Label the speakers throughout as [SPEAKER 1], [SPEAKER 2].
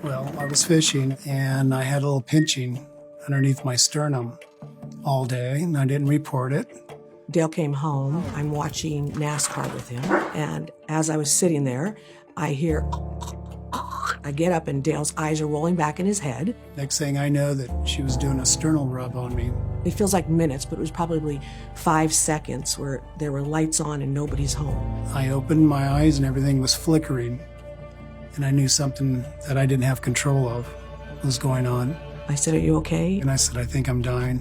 [SPEAKER 1] Well, I was fishing and I had a little pinching underneath my sternum all day, and I didn't report it.
[SPEAKER 2] Dale came home. I'm watching NASCAR with him, and as I was sitting there, I hear, I get up and Dale's eyes are rolling back in his head.
[SPEAKER 1] Next thing I know that she was doing a sternal rub on me.
[SPEAKER 2] It feels like minutes, but it was probably 5 seconds where there were lights on and nobody's home.
[SPEAKER 1] I opened my eyes and everything was flickering, and I knew something that I didn't have control of was going on.
[SPEAKER 2] I said, "Are you okay?"
[SPEAKER 1] And I said, "I think I'm dying."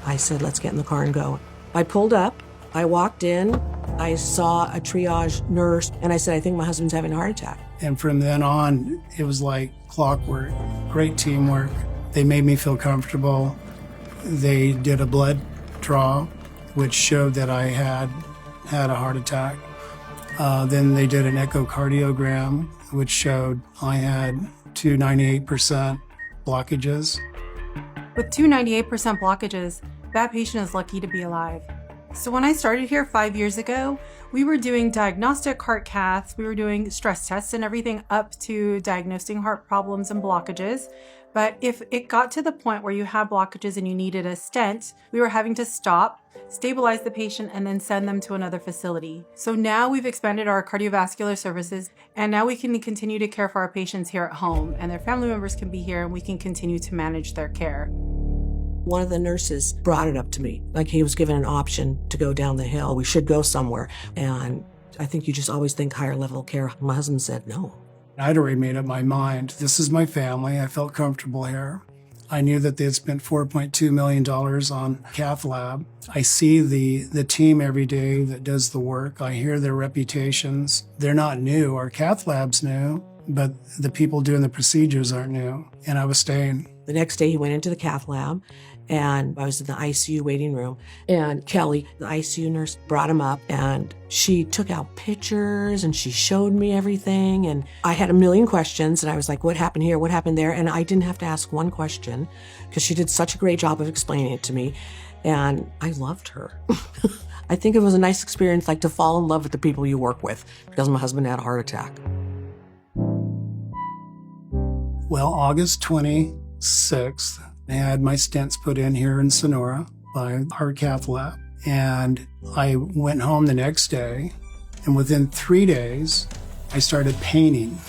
[SPEAKER 2] I said, "Let's get in the car and go." I pulled up, I walked in, I saw a triage nurse, and I said, "I think my husband's having a heart attack."
[SPEAKER 1] And from then on, it was like clockwork, great teamwork. They made me feel comfortable. They did a blood draw, which showed that I had a heart attack. Then they did an echocardiogram, which showed I had 298% blockages.
[SPEAKER 3] With 298% blockages, that patient is lucky to be alive. So when I started here 5 years ago, we were doing diagnostic heart caths, we were doing stress tests and everything up to diagnosing heart problems and blockages. But if it got to the point where you had blockages and you needed a stent, we were having to stop, stabilize the patient, and then send them to another facility. So now we've expanded our cardiovascular services, and now we can continue to care for our patients here at home, and their family members can be here, and we can continue to manage their care.
[SPEAKER 2] One of the nurses brought it up to me, like he was given an option to go down the hill. We should go somewhere. And I think you just always think higher level care. My husband said no.
[SPEAKER 1] I'd already made up my mind. This is my family. I felt comfortable here. I knew that they had spent $4.2 million on cath lab. I see the team every day that does the work. I hear their reputations. They're not new. Our cath lab's new, but the people doing the procedures aren't new. And I was staying.
[SPEAKER 2] The next day he went into the cath lab, and I was in the ICU waiting room, and Kelly, the ICU nurse, brought him up, and she took out pictures and she showed me everything. And I had a million questions, and I was like, what happened here? What happened there? And I didn't have to ask one question because she did such a great job of explaining it to me. And I loved her. I think it was a nice experience, like to fall in love with the people you work with, because my husband had a heart attack.
[SPEAKER 1] Well, August 26th, I had my stents put in here in Sonora by our cath lab. And I went home the next day, and within 3 days, I started painting.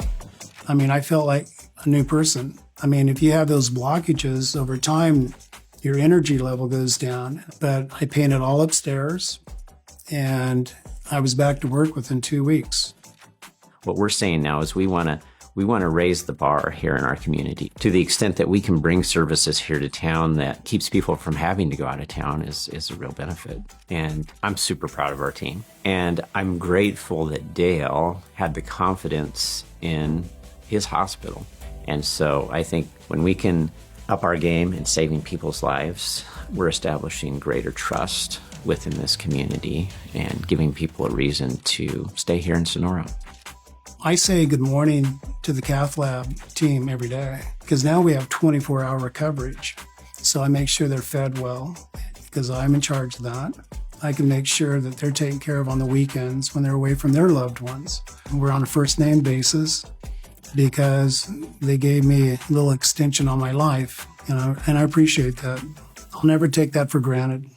[SPEAKER 1] I mean, I felt like a new person. I mean, if you have those blockages over time, your energy level goes down. But I painted all upstairs, and I was back to work within 2 weeks.
[SPEAKER 4] What we're saying now is we want to raise the bar here in our community to the extent that we can bring services here to town that keeps people from having to go out of town is a real benefit. And I'm super proud of our team. And I'm grateful that Dale had the confidence in his hospital. And so I think when we can up our game in saving people's lives, we're establishing greater trust within this community and giving people a reason to stay here in Sonora.
[SPEAKER 1] I say good morning to the cath lab team every day because now we have 24-hour coverage. So I make sure they're fed well because I'm in charge of that. I can make sure that they're taken care of on the weekends when they're away from their loved ones. We're on a first name basis because they gave me a little extension on my life, and I appreciate that. I'll never take that for granted.